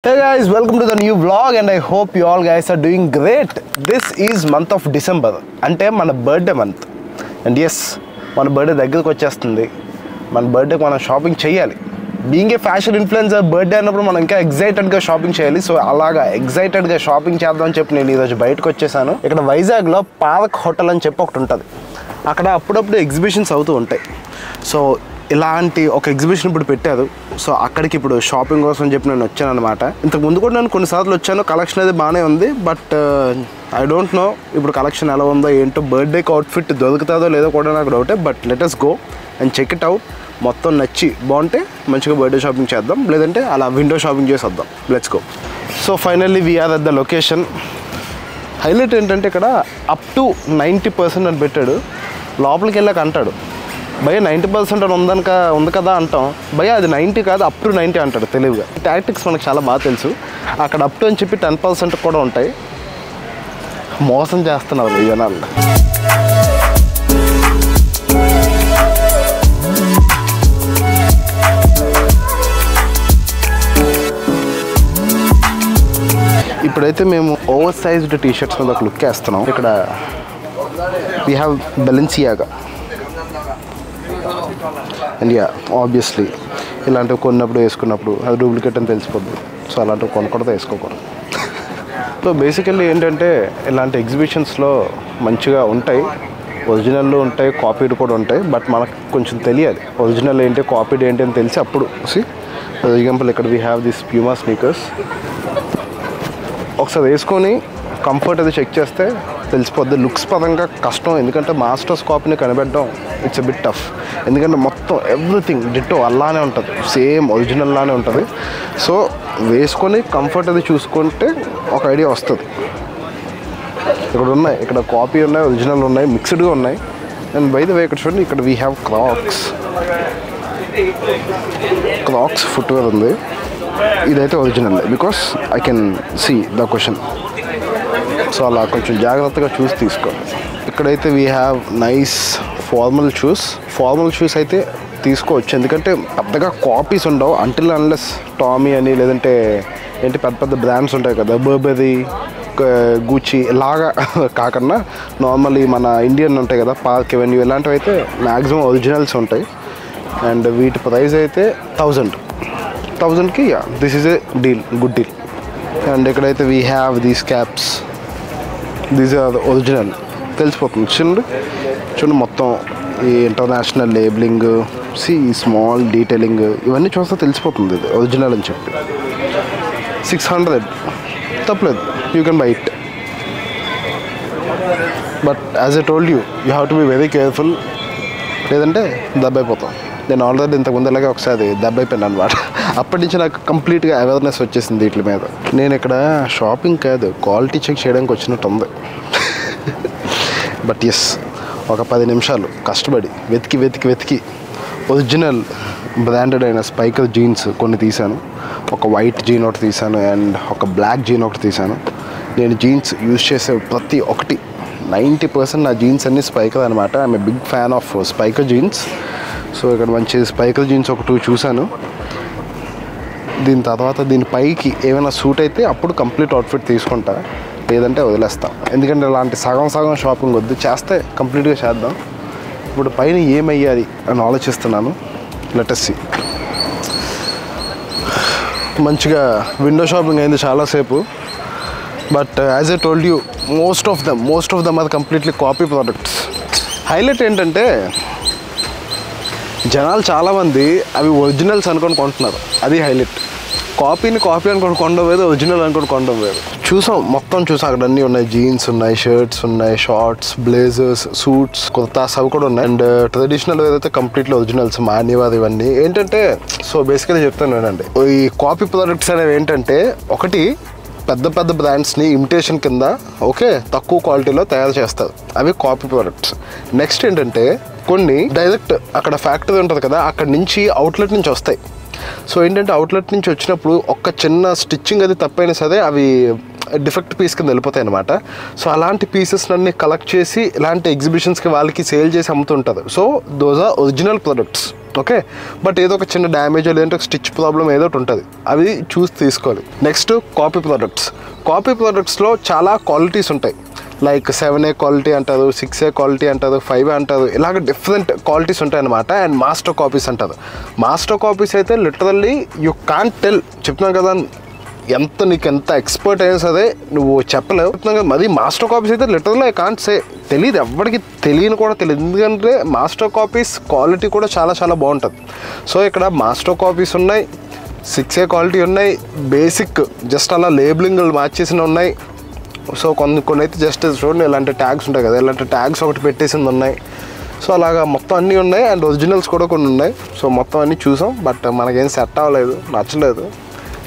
Hey guys, welcome to the new vlog and I hope you all guys are doing great. This is month of December అంటే మన birthday month and yes మన birthday దగ్గరకు వచ్చేస్తుంది. మన బర్త్డేకి మనం shopping చేయాలి. Being a fashion influencer birthday అన్నప్పుడు మనం ఇంకా ఎగ్జైటెడ్గా షాపింగ్ చేయాలి. సో అలాగా ఎగ్జైటెడ్గా షాపింగ్ చేద్దామని చెప్పి నేను ఈరోజు బయటకు వచ్చేసాను. ఇక్కడ వైజాగ్లో పార్క్ హోటల్ అని చెప్పి ఒకటి ఉంటుంది. అక్కడ అప్పుడప్పుడు ఎగ్జిబిషన్స్ అవుతూ ఉంటాయి. సో ఇలాంటి ఒక ఎగ్జిబిషన్ ఇప్పుడు పెట్టారు. సో అక్కడికి ఇప్పుడు షాపింగ్ కోసం అని చెప్పి నేను వచ్చాను అనమాట. ఇంతకు ముందు కూడా నేను కొన్నిసార్లు వచ్చాను. కలెక్షన్ అయితే బాగానే ఉంది. బట్ ఐ డోంట్ నో ఇప్పుడు కలెక్షన్ ఎలా ఉందో ఏంటో. బర్త్డేకి అవుట్ఫిట్ దొరుకుతుందో లేదో కూడా నాకు డౌటే. But let us go and check it out. మొత్తం నచ్చి బాగుంటే మంచిగా బర్త్డే షాపింగ్ చేద్దాం, లేదంటే అలా విండో షాపింగ్ చేసి వద్దాం. Let's go. So finally we are at the location. Highlight ఏంటంటే ఇక్కడ అప్ టు 90% అని పెట్టాడు. లోపలికి వెళ్ళాక అంటాడు భయ్య 90% అని ఉంది కదా అంటాం. భయ్య అది 90 కాదు, అప్ టు 90 అంటాడు తెలివిగా. టాక్టిక్స్ మనకు చాలా బాగా తెలుసు. అక్కడ అప్ టు అని చెప్పి 10% కూడా ఉంటాయి. మోసం చేస్తున్నారు ఈ జనాలు. ఇప్పుడైతే మేము ఓవర్ సైజ్డ్ టీషర్ట్స్ మీద ఒక లుక్ వేస్తున్నాం. ఇక్కడ we have Balenciaga and yeah obviously ఇలాంటివి కొన్నప్పుడు వేసుకున్నప్పుడు అది డూప్లికేట్ అని తెలిసిపోద్ది. సో అలాంటివి కొనకూడదు, వేసుకోకూడదు. సో బేసికల్లీ ఏంటంటే ఇలాంటి ఎగ్జిబిషన్స్లో మంచిగా ఉంటాయి, ఒరిజినల్లు ఉంటాయి, కాపీడ్ కూడా ఉంటాయి. బట్ మనకు కొంచెం తెలియాలి ఒరిజినల్ ఏంటి కాపీడ్ ఏంటి అని తెలిసి అప్పుడు ఫర్ ఎగ్జాంపుల్ ఇక్కడ we have this Puma sneakers. ఒకసారి వేసుకొని కంఫర్ట్ అది చెక్ చేస్తే తెలిసిపోద్ది. లుక్స్ పరంగా కష్టం, ఎందుకంటే మాస్టర్స్ కాపీని కనిపెట్టడం ఇట్స్ ఎ బిట్ టఫ్. ఎందుకంటే మొత్తం ఎవ్రీథింగ్ డిట్టో అలానే ఉంటుంది, సేమ్ ఒరిజినల్ లానే ఉంటుంది. సో వేసుకొని కంఫర్ట్ అది చూసుకుంటే ఒక ఐడియా వస్తుంది. ఇక్కడ ఉన్నాయి, ఇక్కడ కాపీ ఉన్నాయి, ఒరిజినల్ ఉన్నాయి, మిక్స్డ్గా ఉన్నాయి. అండ్ బై ద వే ఇక్కడ చూడండి, ఇక్కడ వీ హ్యావ్ క్రాక్స్ ఫుట్వేర్ ఉంది. ఇదైతే original because I can see the question. So అలా కొంచెం జాగ్రత్తగా చూసి తీసుకోండి. ఇక్కడైతే we have nice formal shoes అయితే తీసుకోవచ్చు, ఎందుకంటే పెద్దగా కాపీస్ ఉండవు అంటిల్ అన్లెస్ టామీ అని లేదంటే ఏంటి పెద్ద పెద్ద బ్రాండ్స్ ఉంటాయి కదా, బర్బెరీ, గూచి ఇలాగా కాకుండా నార్మల్లీ మన ఇండియన్ ఉంటాయి కదా, పార్క్ ఎవెన్యూ ఇలాంటివి అయితే మ్యాక్సిమం ఒరిజినల్స్ ఉంటాయి. అండ్ వీటి ప్రైస్ అయితే 1000కి yeah this is a good deal. And ఇక్కడైతే we have these caps, these are original తెలిసిపోతుంది. చూడండి మొత్తం ఈ ఇంటర్నేషనల్ లేబులింగ్, ఈ స్మాల్ డీటెయిలింగ్ ఇవన్నీ చూస్తే తెలిసిపోతుంది ఇది ఒరిజినల్ అని చెప్పి. 600 తప్పలేదు, you can buy it. But as I told you have to be very careful, లేదంటే దెబ్బైపోతాం. నేను ఆల్రెడీ ఇంతకుముందు ఇలాగే ఒకసారి దెబ్బైపోయాను అనమాట. అప్పటి నుంచి నాకు కంప్లీట్గా అవేర్నెస్ వచ్చేసింది వీటి మీద. నేను ఇక్కడ షాపింగ్ కాదు, క్వాలిటీ చెక్ చేయడానికి వచ్చినట్టు ఉంది. బట్ ఎస్, ఒక 10 నిమిషాలు కష్టపడి వెతికి ఒరిజినల్ బ్రాండెడ్ అయిన స్పైకర్ జీన్స్ కొన్ని తీశాను. ఒక వైట్ జీన్ ఒకటి తీశాను అండ్ ఒక బ్లాక్ జీన్ ఒకటి తీశాను. నేను జీన్స్ యూజ్ చేసే ప్రతి ఒక్కటి 90% నా జీన్స్ అన్నీ స్పైకర్ అనమాట. I'm a big fan of Spykar jeans. So ఇక్కడ మంచి స్పైకర్ జీన్స్ ఒక 2 చూశాను. దీని తర్వాత దీని పైకి ఏమైనా సూట్ అయితే అప్పుడు కంప్లీట్ అవుట్ఫిట్ తీసుకుంటా, లేదంటే వదిలేస్తాం. ఎందుకంటే ఇలాంటి సగం షాపింగ్ వద్దు, చేస్తే కంప్లీట్గా చేద్దాం. ఇప్పుడు పైన ఏమయ్యాలి అని ఆలోచిస్తున్నాను. Let us see. మంచిగా విండో షాపింగ్ అయింది చాలాసేపు. But as I told you most of them అది కంప్లీట్లీ కాపీ ప్రోడక్ట్స్. హైలైట్ ఏంటంటే జనాలు చాలామంది అవి ఒరిజినల్స్ అనుకొని కొంటున్నారు, అది హైలైట్. కాపీని కాపీ అనుకొని కొండం లేదు, ఒరిజినల్ అనుకొని కొండం లేదు. మొత్తం చూసాం అక్కడ అన్నీ ఉన్నాయి. జీన్స్ ఉన్నాయి, షర్ట్స్ ఉన్నాయి, షార్ట్స్, బ్లేజర్స్, సూట్స్, కుర్తాస్ అవి కూడా ఉన్నాయి. అండ్ ట్రెడిషనల్ ఏదైతే కంప్లీట్లీ ఒరిజినల్స్, మాన్యవాది ఇవన్నీ ఏంటంటే. సో బేసికలీ చెప్తాను ఏంటంటే, ఈ కాపీ ప్రొడక్ట్స్ అనేవి ఏంటంటే, ఒకటి పెద్ద బ్రాండ్స్ని ఇమిటేషన్ కింద తక్కువ క్వాలిటీలో తయారు చేస్తారు, అవి కాపీ ప్రొడక్ట్స్. నెక్స్ట్ ఏంటంటే కొన్ని డైరెక్ట్ అక్కడ ఫ్యాక్టరీ ఉంటుంది కదా, అక్కడ నుంచి అవుట్లెట్ నుంచి వస్తాయి. సో ఏంటంటే అవుట్లెట్ నుంచి వచ్చినప్పుడు ఒక్క చిన్న స్టిచ్చింగ్ అది తప్పైనా సరే అవి డిఫెక్ట్ పీస్ కింద వెళ్ళిపోతాయి అనమాట. సో అలాంటి పీసెస్ అన్ని కలెక్ట్ చేసి ఇలాంటి ఎగ్జిబిషన్స్కి వాళ్ళకి సేల్ చేసి అమ్ముతుంటారు. So those are original products. Okay, but ఏదో ఒక చిన్న డ్యామేజ్ లేదంటే ఒక స్టిచ్ ప్రాబ్లం ఏదో ఒకటి ఉంటుంది, అవి చూసి తీసుకోవాలి. నెక్స్ట్ కాపీ ప్రోడక్ట్స్లో చాలా క్వాలిటీస్ ఉంటాయి. లైక్ 7A క్వాలిటీ అంటారు, 6A క్వాలిటీ అంటారు, 5A అంటారు, ఇలాగ డిఫరెంట్ క్వాలిటీస్ ఉంటాయి అనమాట. అండ్ మాస్టర్ కాపీస్ అంటారు. మాస్టర్ కాపీస్ అయితే లిటరల్లీ యూ కాంట్ టెల్, చెప్తున్నాను కదా, నీకు ఎంత ఎక్స్పర్ట్ అయినా సరే నువ్వు చెప్పలేవు. చెప్తున్నాను కదా, మరి మాస్టర్ కాపీస్ అయితే లిటరల్లీ ఐ కాంట్ సే, తెలియదు, ఎవరికి తెలియని కూడా తెలియదు. ఎందుకంటే మాస్టర్ కాపీస్ క్వాలిటీ కూడా చాలా చాలా బాగుంటుంది. సో ఇక్కడ మాస్టర్ కాపీస్ ఉన్నాయి, 6A క్వాలిటీ ఉన్నాయి, బేసిక్ జస్ట్ అలా లేబులింగ్ మార్చేసిన ఉన్నాయి. సో కొన్ని అయితే జస్ట్ చూడండి ఇలాంటి ట్యాగ్స్ ఉంటాయి కదా, ఇలాంటి ట్యాగ్స్ ఒకటి పెట్టేసింది ఉన్నాయి. సో అలాగా మొత్తం అన్నీ ఉన్నాయి. అండ్ ఒరిజినల్స్ కూడా కొన్ని ఉన్నాయి. సో మొత్తం అన్నీ చూసాం, బట్ మనకేం సెట్ అవ్వలేదు, నచ్చలేదు.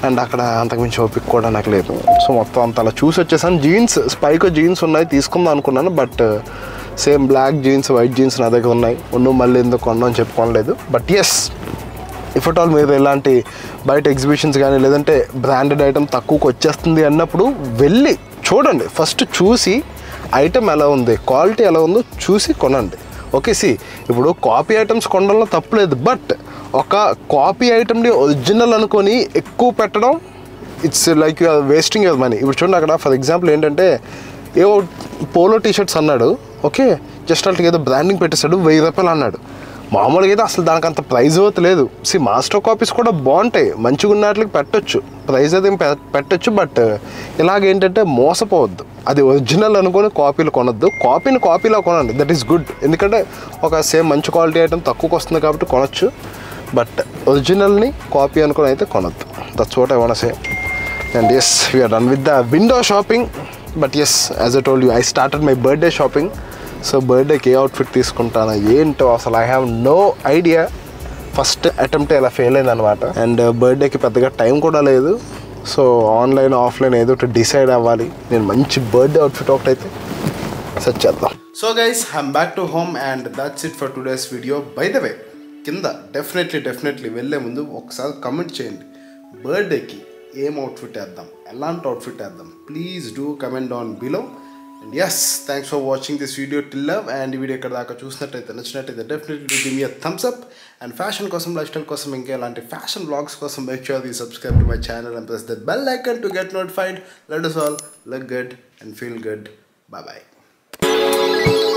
అండ్ అక్కడ అంతకుమించి ఓపిక కూడా నాకు లేదు. సో మొత్తం అంత అలా చూసి వచ్చేసాను. జీన్స్, స్పైకో జీన్స్ ఉన్నాయి, తీసుకుందాం అనుకున్నాను. But same black jeans, white jeans నా దగ్గర ఉన్నాయి. మళ్ళీ ఎందుకు కొన్నాం అని చెప్పుకోలేదు. But yes, if at all మీరు ఇలాంటి బయట ఎగ్జిబిషన్స్ కానీ లేదంటే బ్రాండెడ్ ఐటమ్ తక్కువకి వచ్చేస్తుంది అన్నప్పుడు వెళ్ళి చూడండి. ఫస్ట్ చూసి ఐటమ్ ఎలా ఉంది, క్వాలిటీ ఎలా ఉందో చూసి కొనండి. ఓకే, ఇప్పుడు కాపీ ఐటమ్స్ కొనడంలో తప్పులేదు. బట్ ఒక కాపీ ఐటమ్ని ఒరిజినల్ అనుకొని ఎక్కువ పెట్టడం, it's like you are wasting your money. ఇప్పుడు చూడండి, అక్కడ ఫర్ ఎగ్జాంపుల్ ఏంటంటే ఏవో పోలో టీషర్ట్స్ అన్నాడు. ఓకే, జస్ట్ అట్లా ఏదో బ్రాండింగ్ పెట్టేశాడు, 1000 రూపాయలు అన్నాడు. మామూలుగా అయితే అసలు దానికి అంత ప్రైజ్ లేదు. మాస్టర్ కాపీస్ కూడా బాగుంటాయి, మంచిగా ఉన్నట్లకి పెట్టొచ్చు, ప్రైజ్ అయితే పెట్టొచ్చు. బట్ ఇలాగేంటంటే మోసపోవద్దు. అది ఒరిజినల్ అనుకొని కాపీలు కొనొద్దు. కాపీలో కొనండి, దట్ ఈస్ గుడ్. ఎందుకంటే ఒక సేమ్ మంచి క్వాలిటీ ఐటమ్ తక్కువకి వస్తుంది కాబట్టి కొనొచ్చు. బట్ ఒరిజినల్ని కాపీ అనుకొని అయితే కొనొద్దు. That's what I want to say. And yes, we're done with the window shopping. But yes, as I told you, I started my birthday shopping. So బర్త్డేకి a outfit తీసుకుంటాను ఏంటో అసలు I have no idea. First attempt ఇలా fail అయిందనమాట. And బర్త్డేకి పెద్దగా time కూడా లేదు. సో ఆన్లైన్ ఆఫ్లైన్ ఏదో ఒకటి డిసైడ్ అవ్వాలి. నేను మంచి బర్త్డే అవుట్ఫిట్ ఒకటైతే సెట్ చేద్దాం. So guys, I'm back to home and that's it for today's video. By the way, కింద డెఫినెట్లీ వెళ్ళే ముందు ఒకసారి కమెంట్ చేయండి, బర్త్డేకి ఏం అవుట్ఫిట్ వేద్దాం, ఎలాంటి అవుట్ఫిట్ వేద్దాం. Please do comment down below. And yes, thanks for watching this video till love. And ఈ వీడియో ఇక్కడ దాకా చూసినట్టయితే నచ్చినట్టయితే definitely give me a thumbs up. And fashion కోసం, లైఫ్ స్టైల్ కోసం, ఇంకా ఇలాంటి ఫ్యాషన్ బ్లాగ్స్ కోసం make sure you subscribe to my channel and press the bell icon to get notified. Let us all look good and feel good. Bye bye.